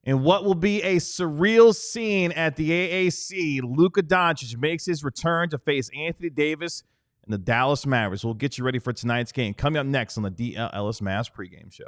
In what will be a surreal scene at the AAC, Luka Doncic makes his return to face Anthony Davis and the Dallas Mavericks. We'll get you ready for tonight's game. Coming up next on the DLLS Mavs pregame show.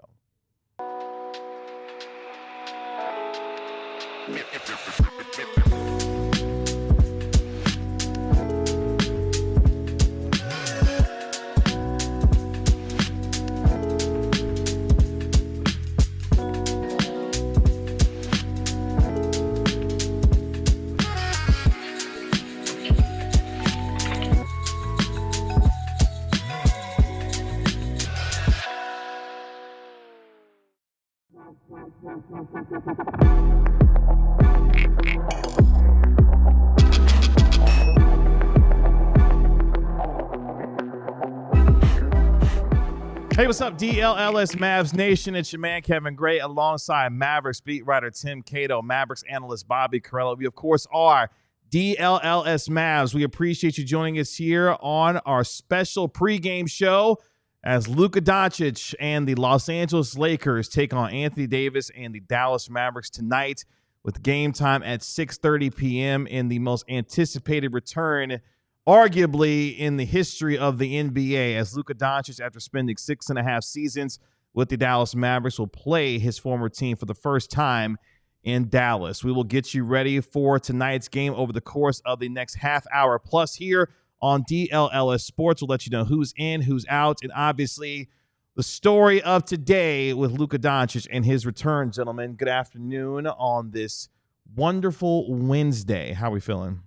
Hey, what's up, DLLS Mavs Nation? It's your man, Kevin Gray, alongside Mavericks beat writer Tim Cato, Mavericks analyst Bobby Carello. We, of course, are DLLS Mavs. We appreciate you joining us here on our special pregame show as Luka Doncic and the Los Angeles Lakers take on Anthony Davis and the Dallas Mavericks tonight with game time at 6:30 p.m. in the most anticipated return arguably in the history of the NBA, as Luka Doncic, after spending 6.5 seasons with the Dallas Mavericks, will play his former team for the first time in Dallas. We will get you ready for tonight's game over the course of the next half hour plus here on DLLS Sports. We'll let you know who's in, who's out, and obviously the story of today with Luka Doncic and his return. Gentlemen, good afternoon on this wonderful Wednesday. How are we feeling?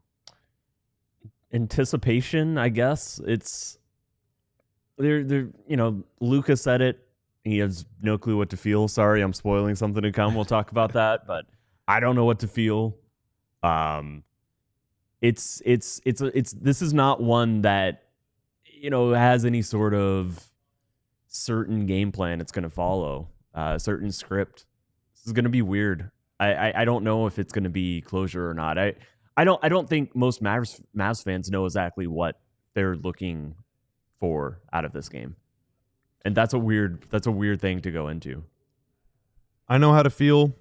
Anticipation, I guess. It's Luka said it. He has no clue what to feel. Sorry, I'm spoiling something to come. We'll talk about that, but I don't know what to feel. This is not one that, has any sort of certain game plan it's going to follow, certain script. This is going to be weird. I don't know if it's going to be closure or not. I don't think most Mavs fans know exactly what they're looking for out of this game. And that's a weird thing to go into. I know how to feel.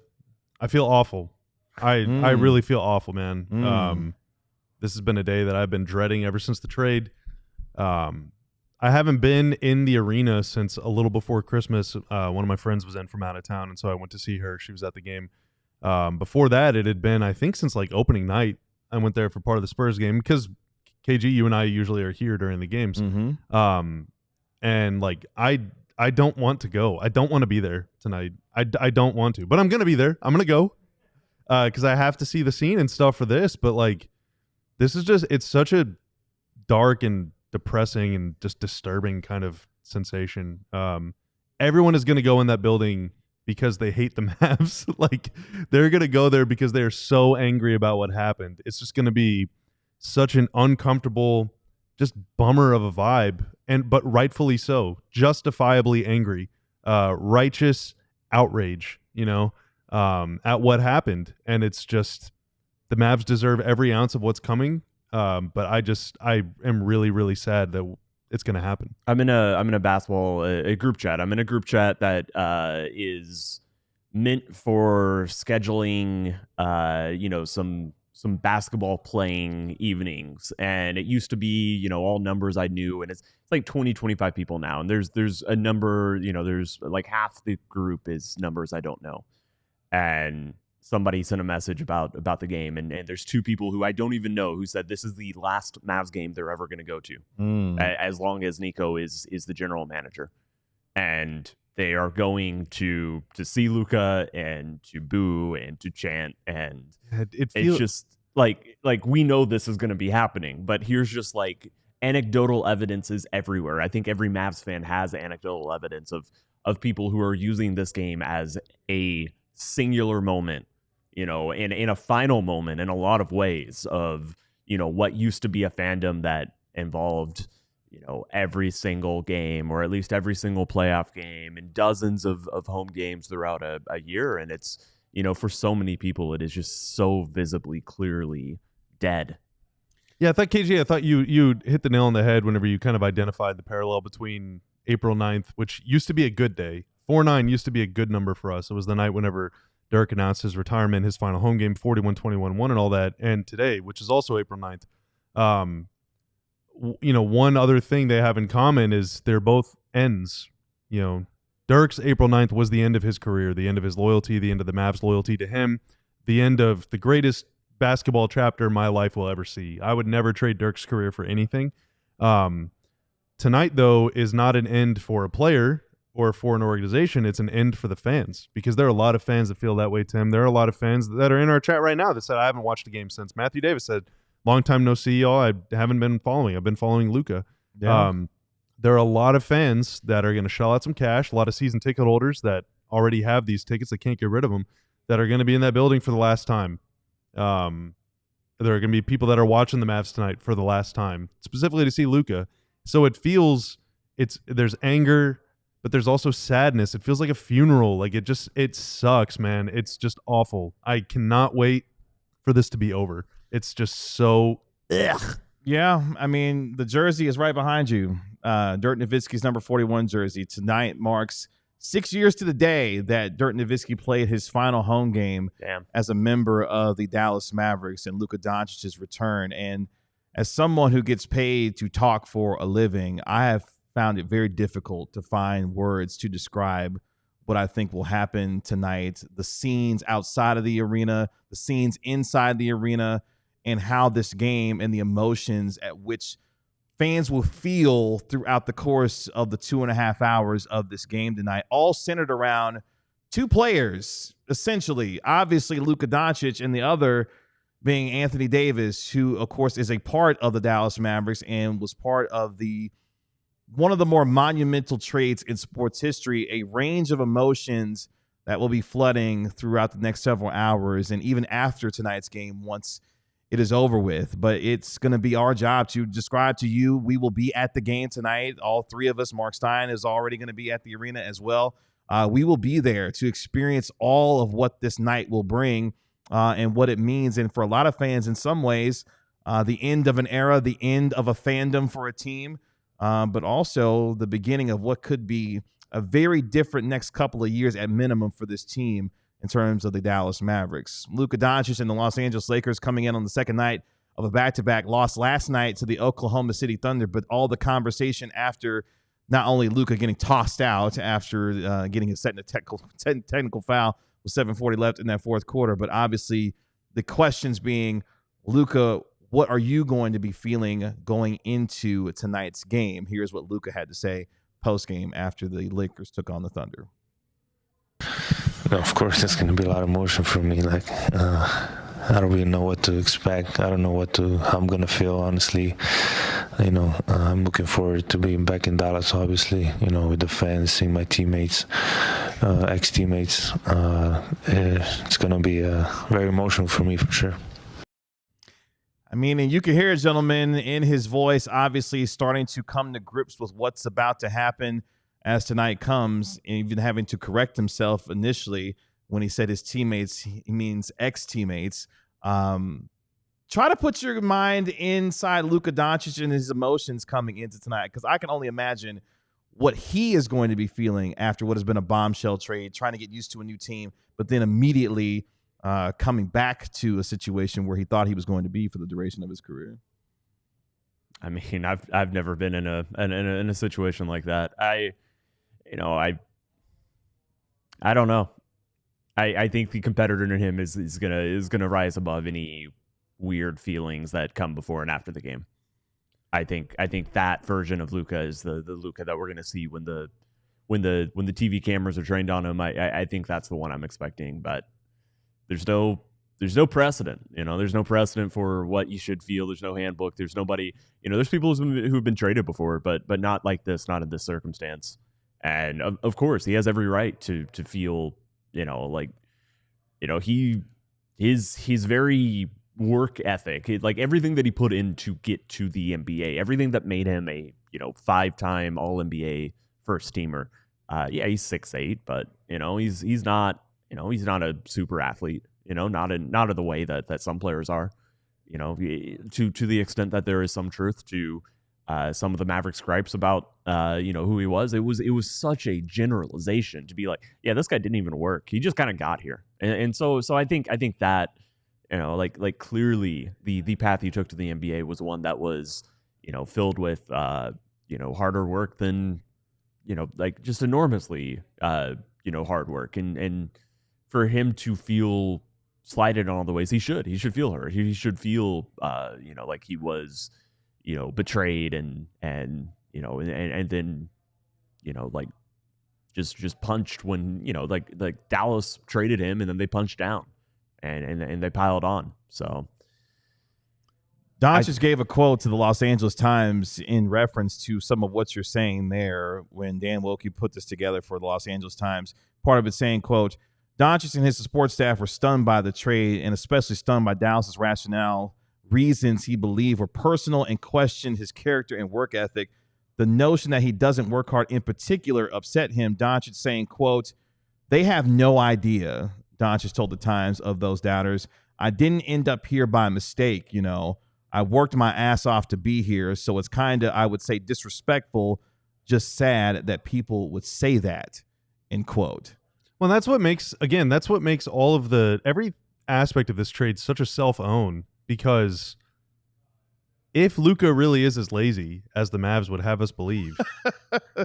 I feel awful. I really feel awful, man. This has been a day that I've been dreading ever since the trade. I haven't been in the arena since a little before Christmas. One of my friends was in from out of town, and so I went to see her. She was at the game. Before that, it had been, I think, since like opening night. I went there for part of the Spurs game because KG, you and I usually are here during the games. And like, I don't want to go. I don't want to be there tonight. I don't want to, but I'm going to be there. I'm going to go because I have to see the scene and stuff for this. But like, this is just, it's such a dark and depressing and just disturbing kind of sensation. Everyone is going to go in that building because they hate the Mavs. Like, they're going to go there because they're so angry about what happened. It's just going to be such an uncomfortable, just bummer of a vibe, but rightfully so, justifiably angry, righteous outrage, at what happened. And it's just, the Mavs deserve every ounce of what's coming. But I am really, really sad that it's going to happen. I'm in a basketball a group chat. I'm in a group chat that is meant for scheduling, some basketball playing evenings. And it used to be, all numbers I knew, and it's like 20, 25 people now. And there's a number, there's like half the group is numbers I don't know. And somebody sent a message about the game, and there's two people who I don't even know who said this is the last Mavs game they're ever going to go to, as long as Nico is the general manager, and they are going to see Luka and to boo and to chant, and it's just like we know this is going to be happening, but here's just like anecdotal evidence is everywhere. I think every Mavs fan has anecdotal evidence of people who are using this game as a singular moment, in a final moment in a lot of ways of, what used to be a fandom that involved, every single game or at least every single playoff game and dozens of home games throughout a year. And it's, for so many people, it is just so visibly, clearly dead. Yeah, I thought you hit the nail on the head whenever you kind of identified the parallel between April 9th, which used to be a good day. 4-9 used to be a good number for us. It was the night whenever Dirk announced his retirement, his final home game, 41-21 won and all that. And today, which is also April 9th, one other thing they have in common is they're both ends. Dirk's April 9th was the end of his career, the end of his loyalty, the end of the Mavs' loyalty to him, the end of the greatest basketball chapter my life will ever see. I would never trade Dirk's career for anything. Tonight, though, is not an end for a player or for an organization. It's an end for the fans, because there are a lot of fans that feel that way, Tim. There are a lot of fans that are in our chat right now that said, I haven't watched a game since. Matthew Davis said, long time no see, y'all. I haven't been following. I've been following Luka. Yeah. There are a lot of fans that are going to shell out some cash, a lot of season ticket holders that already have these tickets that can't get rid of them, that are going to be in that building for the last time. There are going to be people that are watching the Mavs tonight for the last time, specifically to see Luka. So it feels there's anger, but there's also sadness. It feels like a funeral. Like it sucks, man. It's just awful. I cannot wait for this to be over. It's just so ugh. Yeah, I mean, the jersey is right behind you. Dirk Nowitzki's number 41 jersey. Tonight marks 6 years to the day that Dirk Nowitzki played his final home game as a member of the Dallas Mavericks and Luka Doncic's return. And as someone who gets paid to talk for a living, I have found it very difficult to find words to describe what I think will happen tonight. The scenes outside of the arena, the scenes inside the arena, and how this game and the emotions at which fans will feel throughout the course of the 2.5 hours of this game tonight, all centered around two players, essentially. Obviously, Luka Doncic, and the other being Anthony Davis, who, of course, is a part of the Dallas Mavericks and was part of one of the more monumental trades in sports history, a range of emotions that will be flooding throughout the next several hours and even after tonight's game once it is over with. But it's going to be our job to describe to you. We will be at the game tonight. All three of us. Mark Stein is already going to be at the arena as well. We will be there to experience all of what this night will bring and what it means. And for a lot of fans, in some ways, the end of an era, the end of a fandom for a team, but also the beginning of what could be a very different next couple of years at minimum for this team in terms of the Dallas Mavericks. Luka Doncic and the Los Angeles Lakers coming in on the second night of a back-to-back, loss last night to the Oklahoma City Thunder, but all the conversation after not only Luka getting tossed out after getting his set in a technical foul with 7:40 left in that fourth quarter, but obviously the questions being, Luka, what are you going to be feeling going into tonight's game? Here's what Luka had to say post-game after the Lakers took on the Thunder. Of course, it's going to be a lot of emotion for me. I don't really know what to expect. I don't know how I'm going to feel, honestly. I'm looking forward to being back in Dallas, obviously, with the fans, seeing my teammates, ex-teammates. It's going to be very emotional for me, for sure. I mean, and you can hear it, gentlemen, in his voice, obviously starting to come to grips with what's about to happen as tonight comes, and even having to correct himself initially when he said his teammates, he means ex-teammates. Try to put your mind inside Luka Doncic and his emotions coming into tonight, because I can only imagine what he is going to be feeling after what has been a bombshell trade, trying to get used to a new team, but then immediately coming back to a situation where he thought he was going to be for the duration of his career. I mean, I've never been in a situation like that. I don't know. I think the competitor in him is gonna rise above any weird feelings that come before and after the game. I think that version of Luka is the Luka that we're gonna see when the TV cameras are trained on him. I think that's the one I'm expecting. But there's no precedent. There's no precedent for what you should feel. There's no handbook. There's nobody. There's people who've been traded before, but not like this, not in this circumstance. And of course, he has every right to feel, his very work ethic, like everything that he put in to get to the NBA, everything that made him a 5-time All-NBA first teamer. Yeah, he's 6'8", but he's not a super athlete. Not in the way that some players are. To the extent that there is some truth to some of the Mavericks gripes about who he was. It was such a generalization to be like, yeah, this guy didn't even work. He just kind of got here And so I think that, you know, like clearly the path he took to the NBA was one that was, you know, filled with you know, harder work than, you know, like just enormously you know, hard work, and for him to feel slighted in all the ways he should feel hurt. He should feel you know, like he was, you know, betrayed and you know, and then, you know, like just punched when, you know, like Dallas traded him and then they punched down and they piled on. So Doncic gave a quote to the Los Angeles Times in reference to some of what you're saying there when Dan Wilkie put this together for the Los Angeles Times. Part of it saying, quote, Doncic and his support staff were stunned by the trade and especially stunned by Dallas's rationale, reasons he believed were personal and questioned his character and work ethic. The notion that he doesn't work hard in particular upset him. Doncic saying, quote, they have no idea, Doncic told the Times, of those doubters. I didn't end up here by mistake, you know. I worked my ass off to be here, so it's kind of, I would say, disrespectful, just sad that people would say that, end quote. Well, that's what makes all of every aspect of this trade such a self-own, because if Luka really is as lazy as the Mavs would have us believe,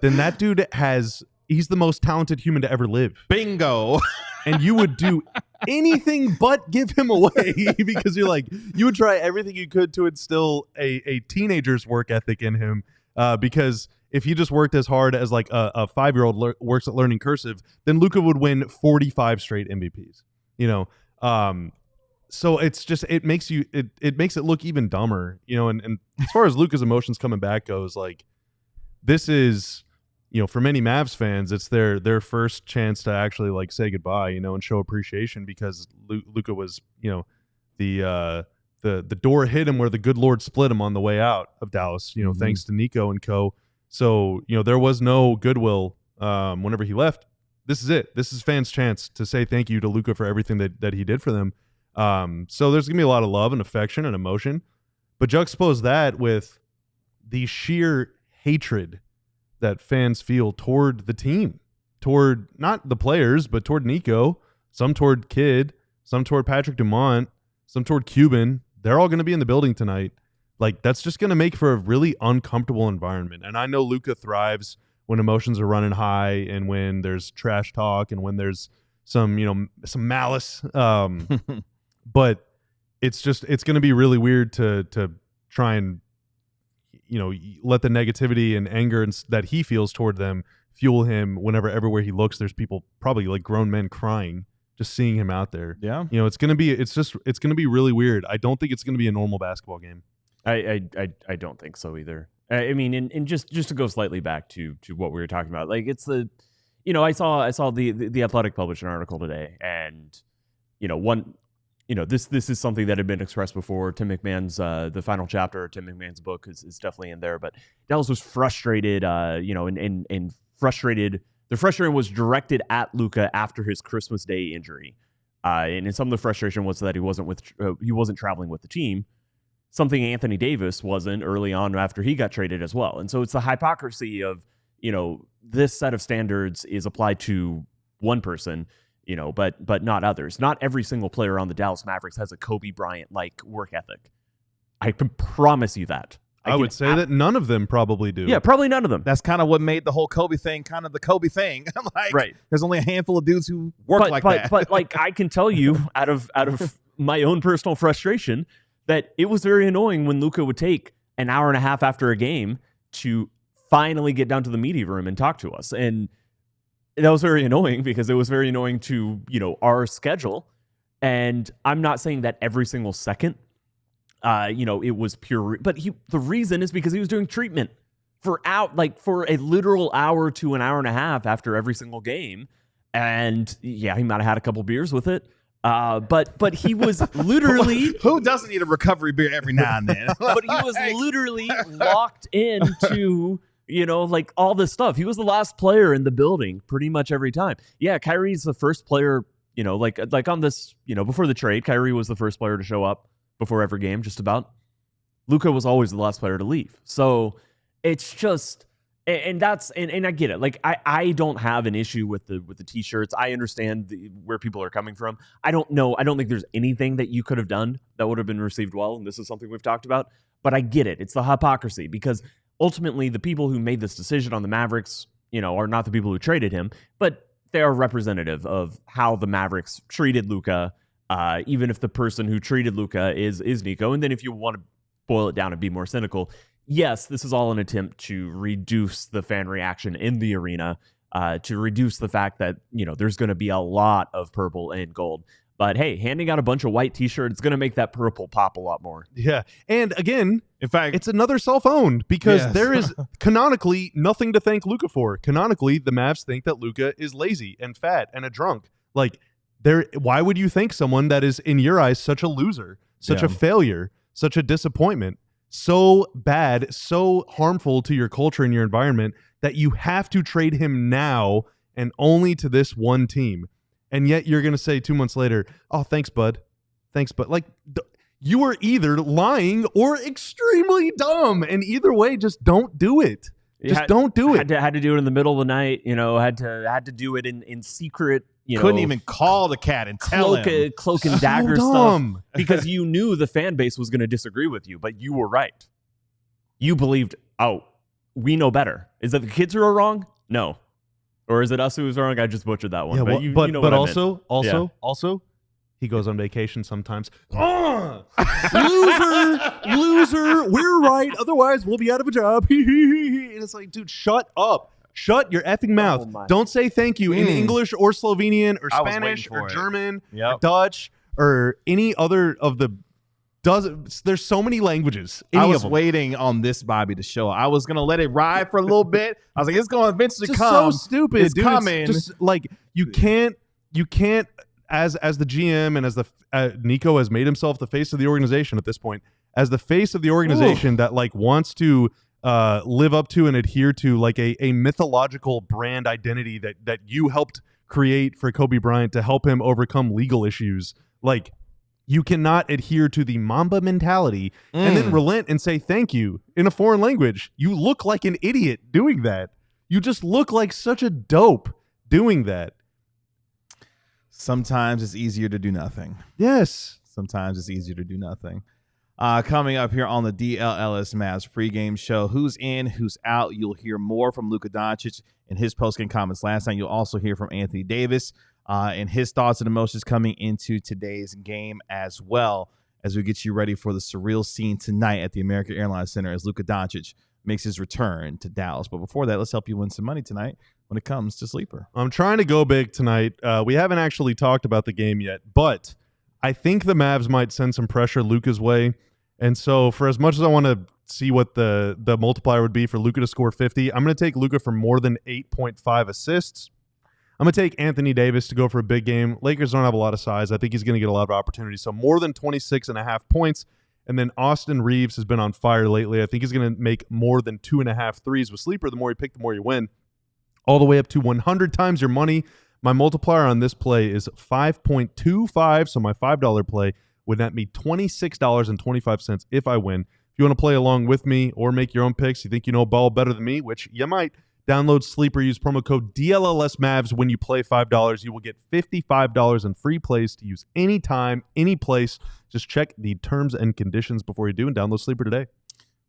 then that dude he's the most talented human to ever live. Bingo. And you would do anything but give him away because you would try everything you could to instill a teenager's work ethic in him, because if he just worked as hard as like a 5-year-old works at learning cursive, then Luka would win 45 straight MVPs, you know? So it's just, it makes it look even dumber, you know? And as far as Luka's emotions coming back goes, like, this is, you know, for many Mavs fans, it's their first chance to actually like say goodbye, you know, and show appreciation, because Luka was, you know, the door hit him where the good Lord split him on the way out of Dallas, you know, thanks to Nico and co. So, you know, there was no goodwill whenever he left. This is it. This is fans' chance to say thank you to Luka for everything that he did for them. So there's gonna be a lot of love and affection and emotion, but juxtapose that with the sheer hatred that fans feel toward the team, toward not the players, but toward Nico, some toward Kidd, some toward Patrick Dumont, some toward Cuban. They're all going to be in the building tonight. Like, that's just going to make for a really uncomfortable environment. And I know Luka thrives when emotions are running high and when there's trash talk and when there's some, you know, some malice. But it's going to be really weird to try and, you know, let the negativity and anger that he feels toward them fuel him whenever everywhere he looks there's people, probably like grown men, crying just seeing him out there. Yeah, you know, it's gonna be really weird. I don't think it's gonna be a normal basketball game. I don't think so either. I mean, and just to go slightly back to what we were talking about, like, it's the, you know, I saw the Athletic published an article today, and, you know, this is something that had been expressed before. Tim McMahon's the final chapter of Tim McMahon's book is definitely in there. But Dallas was frustrated, you know, and frustrated. The frustration was directed at Luka after his Christmas Day injury, and some of the frustration was that he wasn't traveling with the team, something Anthony Davis wasn't early on after he got traded as well. And so it's the hypocrisy of, you know, this set of standards is applied to one person, you know, but not others. Not every single player on the Dallas Mavericks has a Kobe Bryant-like work ethic. I can promise you that. I would say that none of them probably do. Yeah, probably none of them. That's kind of what made the whole Kobe thing kind of the Kobe thing. Like, right. There's only a handful of dudes who work like that. But like, I can tell you out of my own personal frustration that it was very annoying when Luka would take an hour and a half after a game to finally get down to the media room and talk to us. And that was very annoying because it was very annoying to, you know, our schedule. And I'm not saying that every single second, you know, it was pure, but the reason is because he was doing treatment for a literal hour to an hour and a half after every single game. And yeah, he might have had a couple beers with it. But he was literally who doesn't need a recovery beer every now and then? But he was literally locked into, you know, like all this stuff. He was the last player in the building pretty much every time. Yeah, Kyrie's the first player, you know, like on this, you know, before the trade, Kyrie was the first player to show up before every game, just about. Luka was always the last player to leave. So it's just, And that's and I get it. Like I don't have an issue with the t-shirts. I understand where people are coming from. I don't think there's anything that you could have done that would have been received well, and this is something we've talked about. But I get it. It's the hypocrisy, because ultimately the people who made this decision on the Mavericks, are not the people who traded him, but they are representative of how the Mavericks treated Luka. Even if the person who treated Luka is Nico, and then if you want to boil it down and be more cynical, yes, this is all an attempt to reduce the fan reaction in the arena, to reduce the fact that, there's going to be a lot of purple and gold. But hey, handing out a bunch of white t-shirts is going to make that purple pop a lot more. Yeah. And again, in fact, it's another self-owned, because there is canonically nothing to thank Luka for. Canonically, the Mavs think that Luka is lazy and fat and a drunk. Like, why would you think someone that is, in your eyes, such a loser, such a failure, such a disappointment, so bad, so harmful to your culture and your environment, that you have to trade him now and only to this one team? And yet you're going to say 2 months later, oh, thanks, bud. Thanks, bud. Like, you are either lying or extremely dumb. And either way, just don't do it. Don't do it. Had to do it in the middle of the night, had to do it in secret. Couldn't even call the cat and tell him. Cloak and dagger stuff, because you knew the fan base was going to disagree with you, but you were right. You believed, we know better. Is that the kids who are wrong? No. Or is it us who was wrong? I just butchered that one. Yeah, but you know also, he goes on vacation sometimes. Loser, we're right. Otherwise, we'll be out of a job. And it's like, dude, shut up. Shut your effing mouth. Don't say thank you in English or Slovenian or Spanish or German or Dutch or any other of the dozens. There's so many languages. I was waiting on this Bobby to show. I was going to let it ride for a little bit. I was like, it's going to eventually come. So stupid. It's dude. coming. It's just like, you can't as the GM and as the Nico has made himself the face of the organization at this point, as the face of the organization that like wants to live up to and adhere to like a mythological brand identity that you helped create for Kobe Bryant to help him overcome legal issues. Like, you cannot adhere to the Mamba mentality and then relent and say thank you in a foreign language. You look like an idiot doing that. You just look like such a dope doing that. Sometimes it's easier to do nothing. Yes. Sometimes it's easier to do nothing. Coming up here on the DLLS Mavs pregame show, who's in, who's out. You'll hear more from Luka Doncic in his postgame comments last night. You'll also hear from Anthony Davis and his thoughts and emotions coming into today's game, as well as we get you ready for the surreal scene tonight at the American Airlines Center as Luka Doncic makes his return to Dallas. But before that, let's help you win some money tonight when it comes to Sleeper. I'm trying to go big tonight. We haven't actually talked about the game yet, but I think the Mavs might send some pressure Luka's way. And so for as much as I want to see what the multiplier would be for Luka to score 50, I'm going to take Luka for more than 8.5 assists. I'm going to take Anthony Davis to go for a big game. Lakers don't have a lot of size. I think he's going to get a lot of opportunities. So more than 26.5 points. And then Austin Reeves has been on fire lately. I think he's going to make more than 2.5 threes with Sleeper. The more you pick, the more you win. All the way up to 100 times your money. My multiplier on this play is 5.25. So my $5 play would net me $26.25 if I win. If you want to play along with me or make your own picks, you think you know ball better than me, which you might, download Sleeper, use promo code DLLS Mavs. When you play $5, you will get $55 in free plays to use anytime, any place. Just check the terms and conditions before you do and download Sleeper today.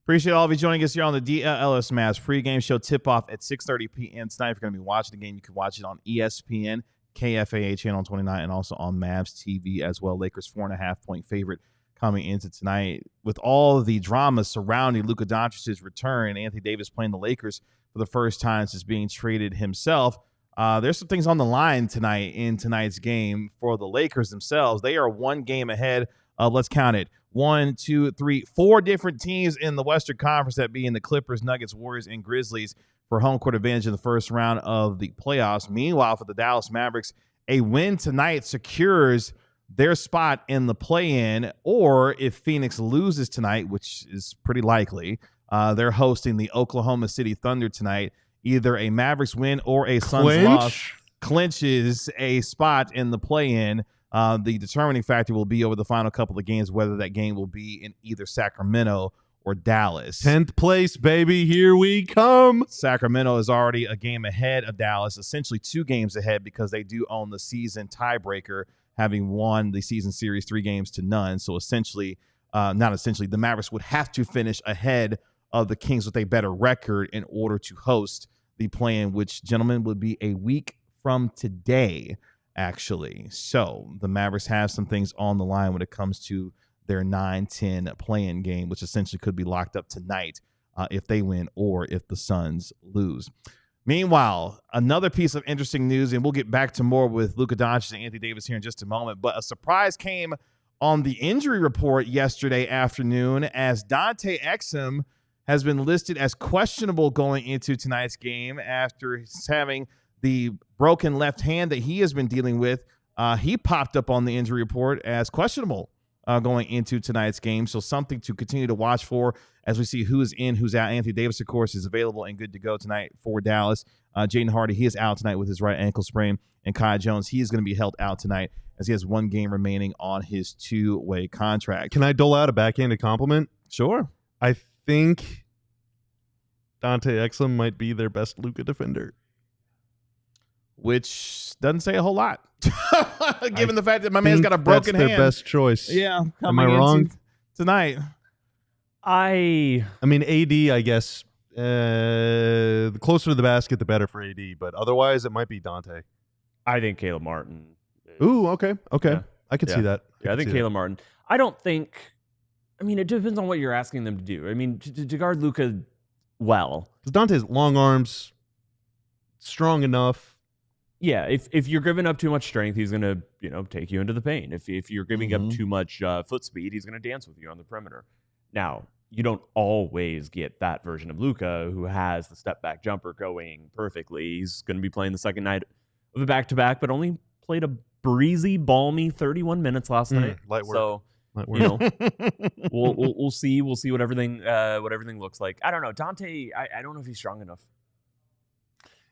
Appreciate all of you joining us here on the DLLS Mavs pregame show. Tip-off at 6:30 p.m. tonight. If you're going to be watching the game, you can watch it on ESPN, KFAA Channel 29, and also on Mavs TV as well. Lakers 4.5-point favorite coming into tonight. With all the drama surrounding Luka Doncic's return, Anthony Davis playing the Lakers for the first time since being traded himself, there's some things on the line tonight in tonight's game for the Lakers themselves. They are one game ahead of, let's count it, 4 different teams in the Western Conference, that being the Clippers, Nuggets, Warriors, and Grizzlies, for home court advantage in the first round of the playoffs. Meanwhile, for the Dallas Mavericks, a win tonight secures their spot in the play-in, or if Phoenix loses tonight, which is pretty likely, they're hosting the Oklahoma City Thunder tonight. Either a Mavericks win or a Suns loss clinches a spot in the play-in. The determining factor will be over the final couple of games, whether that game will be in either Sacramento or Dallas. 10th place, baby. Here we come. Sacramento is already a game ahead of Dallas, essentially 2 games ahead because they do own the season tiebreaker, having won the season series 3-0. So essentially, not essentially, the Mavericks would have to finish ahead of the Kings with a better record in order to host the play-in, which, gentlemen, would be a week from today, actually. So the Mavericks have some things on the line when it comes to their 9-10 play-in game, which essentially could be locked up tonight if they win or if the Suns lose. Meanwhile, another piece of interesting news, and we'll get back to more with Luka Doncic and Anthony Davis here in just a moment, but a surprise came on the injury report yesterday afternoon as Dante Exum has been listed as questionable going into tonight's game after having the broken left hand that he has been dealing with. He popped up on the injury report as questionable going into tonight's game. So something to continue to watch for as we see who is in, who's out. Anthony Davis, of course, is available and good to go tonight for Dallas. Jaden Hardy, he is out tonight with his right ankle sprain. And Kai Jones, he is going to be held out tonight as he has 1 game remaining on his 2-way contract. Can I dole out a backhanded compliment? Sure. I think Dante Exum might be their best Luka defender. Which doesn't say a whole lot, given the fact that my man's got a broken hand. That's their best choice. Yeah. Am I wrong? Tonight. I mean, AD, I guess, the closer to the basket, the better for AD. But otherwise, it might be Dante. I think Caleb Martin. Ooh, okay. Yeah. I could see that. I think Caleb Martin. I don't think. I mean, it depends on what you're asking them to do. I mean, to guard Luka well, because Dante's long arms, strong enough. Yeah, if you're giving up too much strength, he's gonna take you into the paint. If you're giving up too much foot speed, he's gonna dance with you on the perimeter. Now, you don't always get that version of Luka who has the step back jumper going perfectly. He's gonna be playing the second night of a back-to-back, but only played a breezy, balmy 31 minutes last night. Light work. So Light work. we'll see what everything looks like. I don't know. Dante, I don't know if he's strong enough.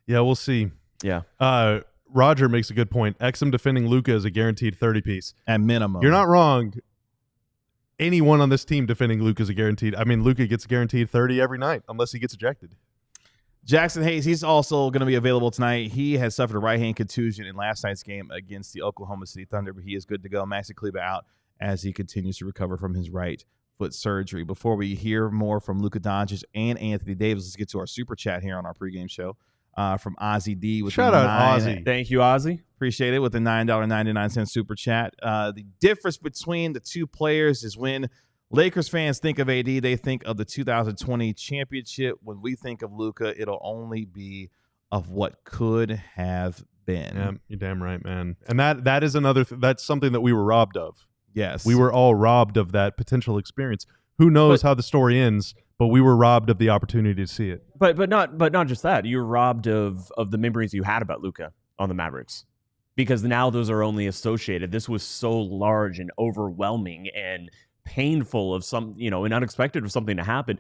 Yeah, we'll see. Yeah. Roger makes a good point. Exum defending Luka is a guaranteed 30 piece. At minimum. You're not wrong. Anyone on this team defending Luka is a guaranteed. I mean, Luka gets guaranteed 30 every night unless he gets ejected. Jackson Hayes, he's also going to be available tonight. He has suffered a right hand contusion in last night's game against the Oklahoma City Thunder, but he is good to go. Maxi Kleber out as he continues to recover from his right foot surgery. Before we hear more from Luka Doncic and Anthony Davis, let's get to our super chat here on our pregame show. From Ozzy D with shout out Ozzy. Thank you, Ozzy. Appreciate it with the $9.99 super chat. The difference between the two players is when Lakers fans think of AD, they think of the 2020 championship. When we think of Luka, it'll only be of what could have been. Yeah, you're damn right, man. And that is another. That's something that we were robbed of. Yes, we were all robbed of that potential experience. Who knows how the story ends? But we were robbed of the opportunity to see it. But not just that. You're robbed of the memories you had about Luka on the Mavericks, because now those are only associated. This was so large and overwhelming and painful of and unexpected of something to happen.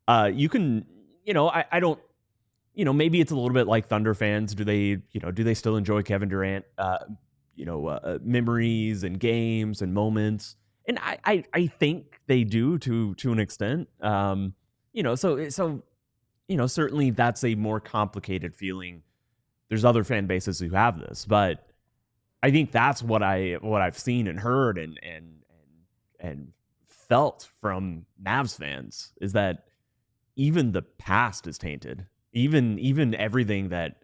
You can, I don't, maybe it's a little bit like Thunder fans. Do they still enjoy Kevin Durant, memories and games and moments? And I think they do to an extent. Certainly that's a more complicated feeling. There's other fan bases who have this, but I think that's what I've seen and heard and felt from Mavs fans is that even the past is tainted. Even everything that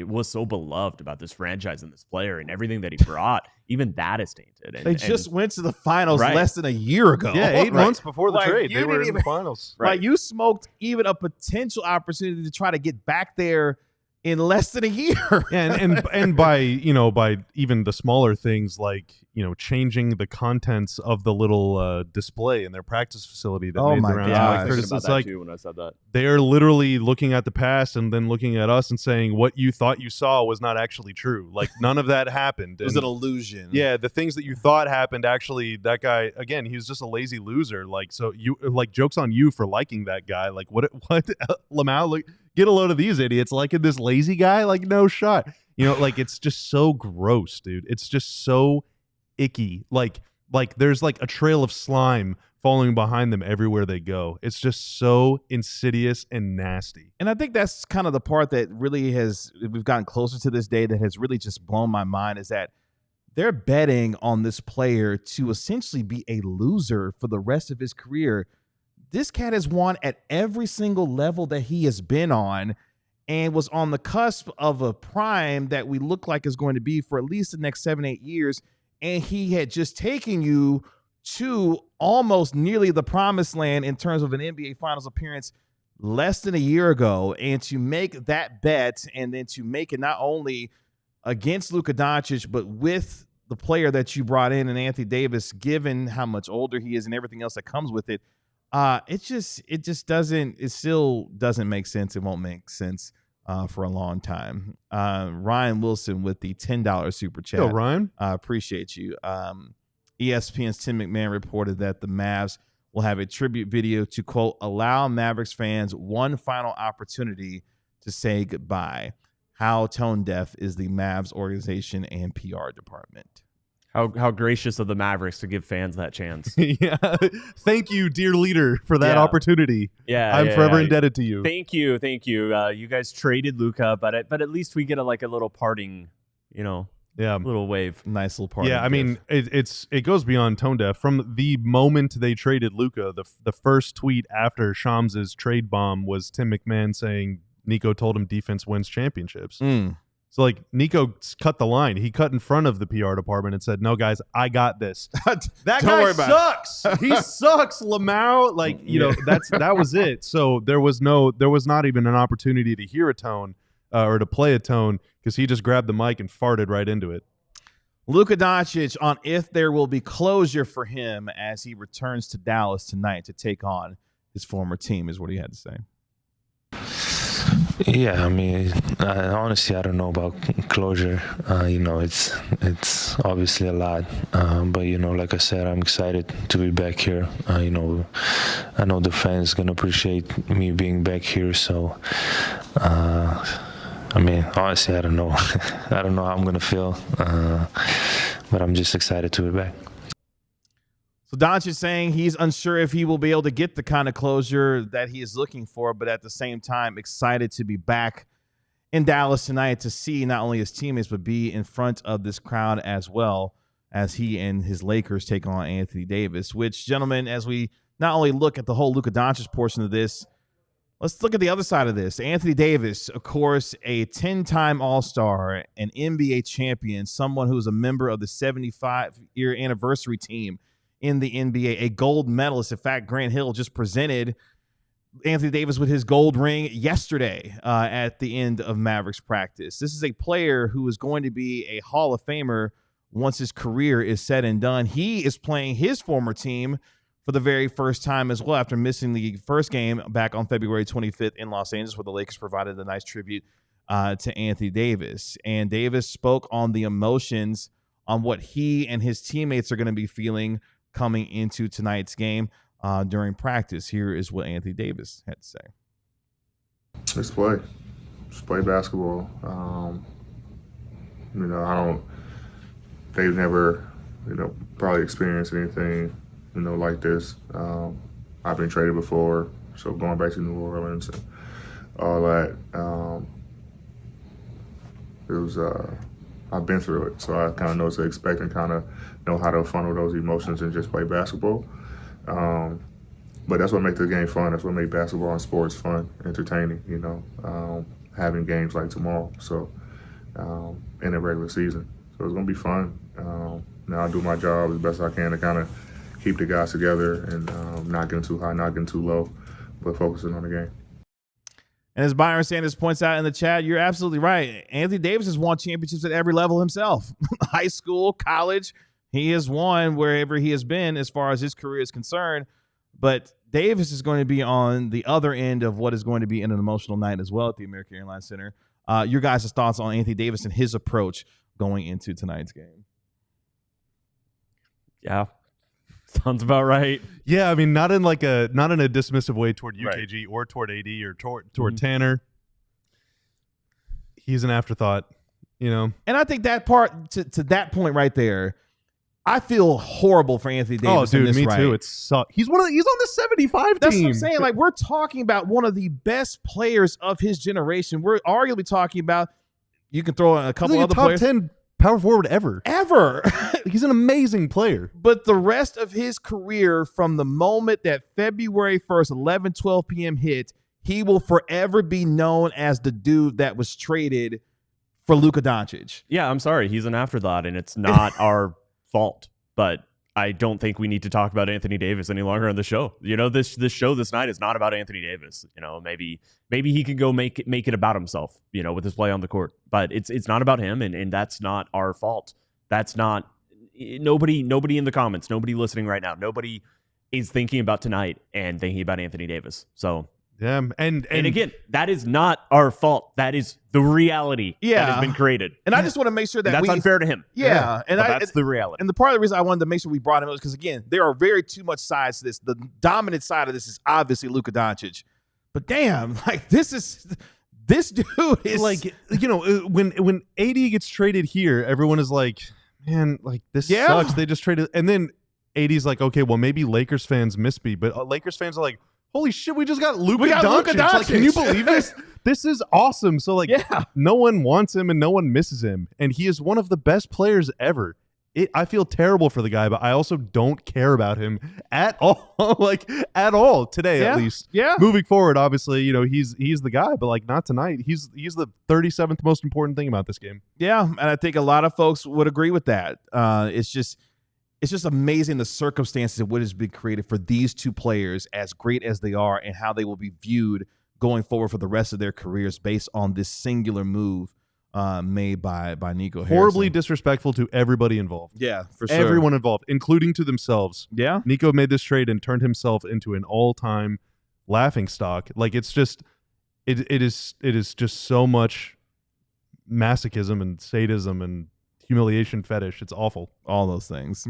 was so beloved about this franchise and this player and everything that he brought, even that is tainted. They just went to the finals less than a year ago. Yeah, 8 months before the trade. They were in the finals. Right. Like you smoked even a potential opportunity to try to get back there in less than a year. Yeah, and by even the smaller things like changing the contents of the little display in their practice facility that made the rounds. Yeah, it's like when I said that. They are literally looking at the past and then looking at us and saying what you thought you saw was not actually true. Like none of that happened. It was an illusion. Yeah, the things that you thought happened actually. That guy again, he was just a lazy loser. Like so, you jokes on you for liking that guy. Like what Lamau like. Get a load of these idiots liking this lazy guy. Like no shot. It's just so gross, dude. It's just so icky. Like there's like a trail of slime following behind them everywhere they go. It's just so insidious and nasty. And I think that's kind of the part that really we've gotten closer to this day that has really just blown my mind, is that they're betting on this player to essentially be a loser for the rest of his career. This cat has won at every single level that he has been on and was on the cusp of a prime that we look like is going to be for at least the next 7-8 years. And he had just taken you to almost nearly the promised land in terms of an NBA Finals appearance less than a year ago. And to make that bet, and then to make it not only against Luka Doncic, but with the player that you brought in Anthony Davis, given how much older he is and everything else that comes with it, it still doesn't make sense. It won't make sense for a long time. Ryan Wilson with the $10 super chat. Yo, Ryan. Appreciate you. ESPN's Tim McMahon reported that the Mavs will have a tribute video to, quote, allow Mavericks fans one final opportunity to say goodbye. How tone deaf is the Mavs organization and PR department? How gracious of the Mavericks to give fans that chance. Yeah. Thank you, dear leader, for that opportunity. Yeah. I'm forever indebted to you. Thank you. You guys traded Luka, but at least we get a little parting, little wave. Nice little parting. Yeah, I mean, it goes beyond tone deaf. From the moment they traded Luka, the first tweet after Shams' trade bomb was Tim McMahon saying Nico told him defense wins championships. So, Nico cut the line. He cut in front of the PR department and said, no, guys, I got this. That guy sucks. He sucks, Lamau. That was it. So there was not even an opportunity to hear a tone or to play a tone, because he just grabbed the mic and farted right into it. Luka Doncic on if there will be closure for him as he returns to Dallas tonight to take on his former team, is what he had to say. Yeah, I mean, honestly, I don't know about closure. It's obviously a lot, but like I said, I'm excited to be back here. I know the fans gonna appreciate me being back here. So, I mean, honestly, I don't know. I don't know how I'm gonna feel, but I'm just excited to be back. So Doncic saying he's unsure if he will be able to get the kind of closure that he is looking for, but at the same time, excited to be back in Dallas tonight to see not only his teammates, but be in front of this crowd as well as he and his Lakers take on Anthony Davis, which, gentlemen, as we not only look at the whole Luka Doncic portion of this, let's look at the other side of this. Anthony Davis, of course, a 10-time All-Star, an NBA champion, someone who's a member of the 75-year anniversary team in the NBA, a gold medalist. In fact, Grant Hill just presented Anthony Davis with his gold ring yesterday at the end of Mavericks practice. This is a player who is going to be a Hall of Famer once his career is said and done. He is playing his former team for the very first time as well, after missing the first game back on February 25th in Los Angeles, where the Lakers provided a nice tribute to Anthony Davis. And Davis spoke on the emotions, on what he and his teammates are going to be feeling coming into tonight's game during practice. Here is what Anthony Davis had to say. Just play basketball. They've never, probably experienced anything, like this. I've been traded before, so going back to New Orleans and all that, I've been through it, so I kind of know what to expect and kind of know how to funnel those emotions and just play basketball. But that's what makes the game fun. That's what makes basketball and sports fun, entertaining, having games like tomorrow, so in the regular season. So it's going to be fun. Now I do my job as best I can to kind of keep the guys together and not getting too high, not getting too low, but focusing on the game. And as Byron Sanders points out in the chat, you're absolutely right. Anthony Davis has won championships at every level himself. High school, college, he has won wherever he has been as far as his career is concerned. But Davis is going to be on the other end of what is going to be an emotional night as well at the American Airlines Center. Your guys' thoughts on Anthony Davis and his approach going into tonight's game? Yeah. Sounds about right. Yeah, I mean, not in a dismissive way toward UKG or toward AD or toward Tanner. He's an afterthought, And I think that part to that point right there, I feel horrible for Anthony Davis. Oh, dude, me too. He's on the 75 team. That's what I'm saying. Like, we're talking about one of the best players of his generation. We're arguably talking about, you can throw in a couple other top players. 10 power forward ever. He's an amazing player. But the rest of his career, from the moment that February 1st, 11:12 p.m. hit, he will forever be known as the dude that was traded for Luka Doncic. Yeah, I'm sorry. He's an afterthought, and it's not our fault. But I don't think we need to talk about Anthony Davis any longer on the show. You know, this show this night is not about Anthony Davis. You know, maybe he could go make it about himself, you know, with his play on the court. But it's not about him, and that's not our fault. That's not nobody in the comments, nobody listening right now, nobody is thinking about tonight and thinking about Anthony Davis. So yeah, and again, that is not our fault. That is the reality that has been created. And I just want to make sure that that's unfair to him. Yeah. And that's the reality. And the part of the reason I wanted to make sure we brought him up is because, again, there are very too much sides to this. The dominant side of this is obviously Luka Doncic. But damn, like, this dude is like, you know, when AD gets traded here, everyone is like, man, like, this sucks. They just traded. And then AD's like, okay, well, maybe Lakers fans miss me. But Lakers fans are like, holy shit, we just got Luka Doncic. Like, can you believe this? This is awesome. So, like, no one wants him and no one misses him. And he is one of the best players ever. I feel terrible for the guy, but I also don't care about him at all. Like, at all today, at least. Yeah. Moving forward, obviously, you know, he's the guy, but, like, not tonight. He's the 37th most important thing about this game. Yeah, and I think a lot of folks would agree with that. It's just amazing the circumstances of what has been created for these two players, as great as they are, and how they will be viewed going forward for the rest of their careers based on this singular move made by Nico Harrison. Horribly disrespectful to everybody involved. Yeah, for sure. Everyone involved, including to themselves. Yeah. Nico made this trade and turned himself into an all-time laughingstock. Like, it's just it is just so much masochism and sadism and humiliation fetish. It's awful. All those things.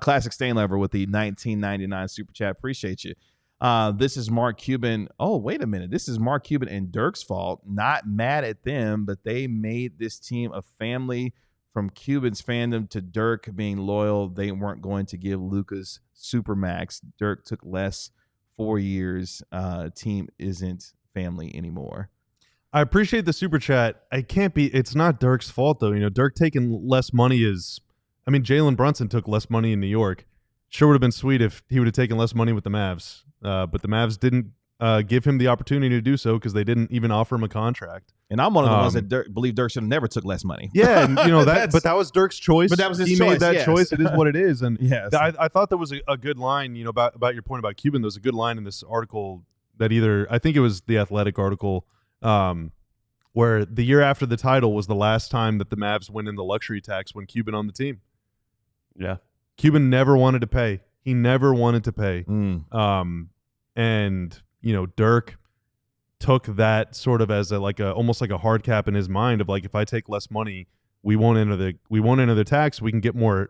Classic Stain Lover with the 1999 super chat. Appreciate you. This is Mark Cuban. Oh, wait a minute. This is Mark Cuban and Dirk's fault. Not mad at them, but they made this team a family. From Cuban's fandom to Dirk being loyal, they weren't going to give Luka's supermax. Dirk took less, 4 years. Team isn't family anymore. I appreciate the super chat. It's not Dirk's fault, though. You know, Dirk taking less money Jalen Brunson took less money in New York. Sure would have been sweet if he would have taken less money with the Mavs. But the Mavs didn't give him the opportunity to do so because they didn't even offer him a contract. And I'm one of the ones that believe Dirk should have never took less money. Yeah, and you know but that was Dirk's choice. But that was his choice. He made that choice. It is what it is. And yes. I thought there was a good line, you know, about your point about Cuban. There was a good line in this article that I think it was the Athletic article, where the year after the title was the last time that the Mavs went in the luxury tax when Cuban on the team. Yeah. Cuban never wanted to pay. He never wanted to pay. And, you know, Dirk took that sort of as almost like a hard cap in his mind of like, if I take less money, we won't enter the tax. We can get more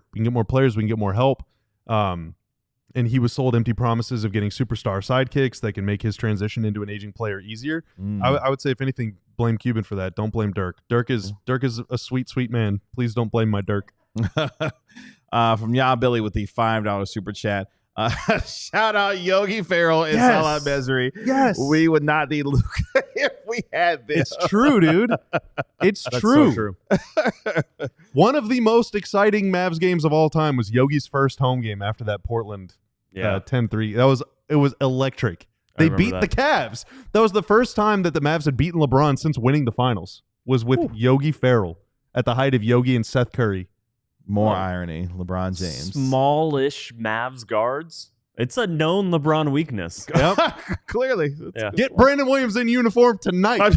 players. We can get more help. And he was sold empty promises of getting superstar sidekicks that can make his transition into an aging player easier. I would say, if anything, blame Cuban for that. Don't blame Dirk. Dirk is a sweet, sweet man. Please don't blame my Dirk. From Ya Billy with the $5 super chat. Shout out Yogi Ferrell and Salah Mesri. Yes. We would not need Luka if we had this. It's true, dude. It's true. So true. One of the most exciting Mavs games of all time was Yogi's first home game after that Portland 10-3. It was electric. They beat the Cavs. That was the first time that the Mavs had beaten LeBron since winning the finals, was with Yogi Ferrell at the height of Yogi and Seth Curry. More irony, LeBron James. Smallish Mavs guards. It's a known LeBron weakness. Yep. Clearly. Yeah. Get Brandon Williams in uniform tonight.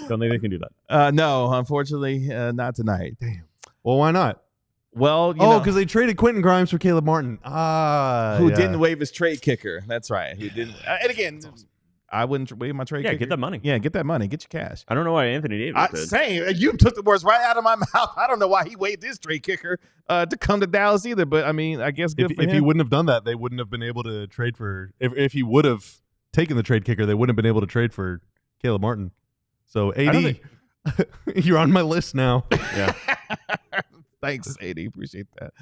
Don't think they can do that. No, unfortunately, not tonight. Damn. Well, why not? Well, because they traded Quentin Grimes for Caleb Martin. Who didn't waive his trade kicker. That's right. He didn't. And again, I wouldn't waive my trade kicker. Yeah, get that money. Yeah, get that money. Get your cash. I don't know why Anthony Davis did. Same. You took the words right out of my mouth. I don't know why he waived his trade kicker to come to Dallas either. But, I mean, I guess good for him. If he wouldn't have done that, they wouldn't have been able to trade for – if he would have taken the trade kicker, they wouldn't have been able to trade for Caleb Martin. So, AD, you're on my list now. Yeah. Thanks, Sadie. Appreciate that.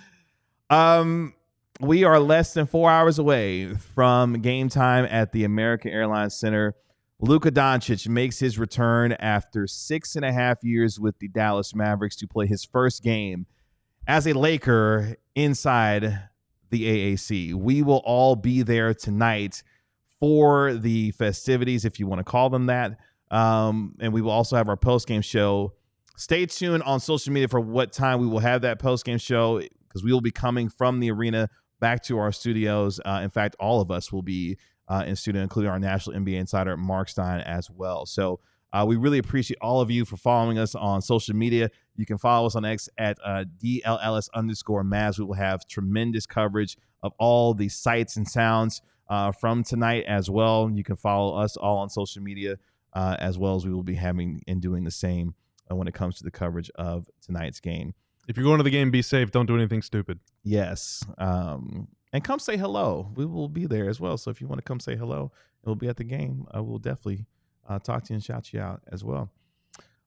We are less than 4 hours away from game time at the American Airlines Center. Luka Doncic makes his return after 6.5 years with the Dallas Mavericks to play his first game as a Laker inside the AAC. We will all be there tonight for the festivities, if you want to call them that. And we will also have our post-game show. Stay tuned on social media for what time we will have that post-game show, because we will be coming from the arena back to our studios. In fact, all of us will be in studio, including our national NBA insider, Mark Stein, as well. So we really appreciate all of you for following us on social media. You can follow us on X at DLLS_Mavs. We will have tremendous coverage of all the sights and sounds from tonight as well. You can follow us all on social media as well, as we will be having and doing the same when it comes to the coverage of tonight's game. If you're going to the game, be safe. Don't do anything stupid. Yes. And come say hello. We will be there as well. So if you want to come say hello, we'll be at the game. I will definitely talk to you and shout you out as well.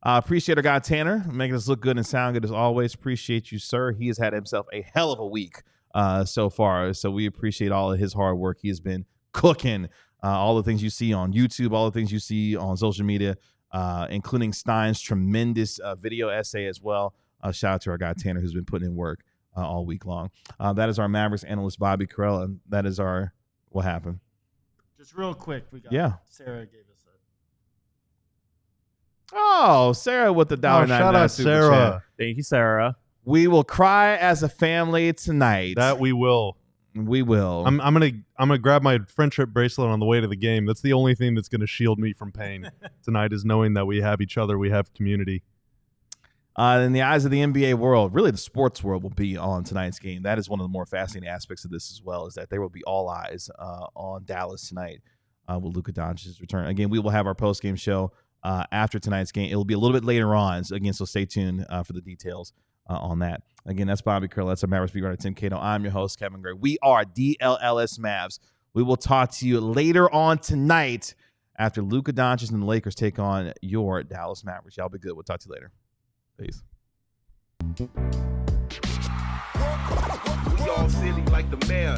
Appreciate our guy Tanner making us look good and sound good as always. Appreciate you, sir. He has had himself a hell of a week so far. So we appreciate all of his hard work. He has been cooking all the things you see on YouTube, all the things you see on social media, including Stein's tremendous video essay as well. Shout out to our guy Tanner, who's been putting in work all week long. That is our Mavericks analyst, Bobby Carell. That is our what happened. Just real quick, we got Sarah gave us a. Oh, Sarah with the $1.99 shout out super Sarah. chat. Thank you, Sarah. We will cry as a family tonight. That we will. We will. I'm gonna grab my friendship bracelet on the way to the game. That's the only thing that's gonna shield me from pain tonight, is knowing that we have each other, we have community. In the eyes of the NBA world, really the sports world, will be on tonight's game. That is one of the more fascinating aspects of this as well, is that there will be all eyes on Dallas tonight with Luka Doncic's return. Again, we will have our post-game show after tonight's game. It will be a little bit later on. So again, so stay tuned for the details on that. Again, that's Bobby Curl. That's our Mavericks beat writer, Tim Cato. I'm your host, Kevin Gray. We are DLLS Mavs. We will talk to you later on tonight after Luka Doncic and the Lakers take on your Dallas Mavericks. Y'all be good. We'll talk to you later. Peace. We all silly like the mayor.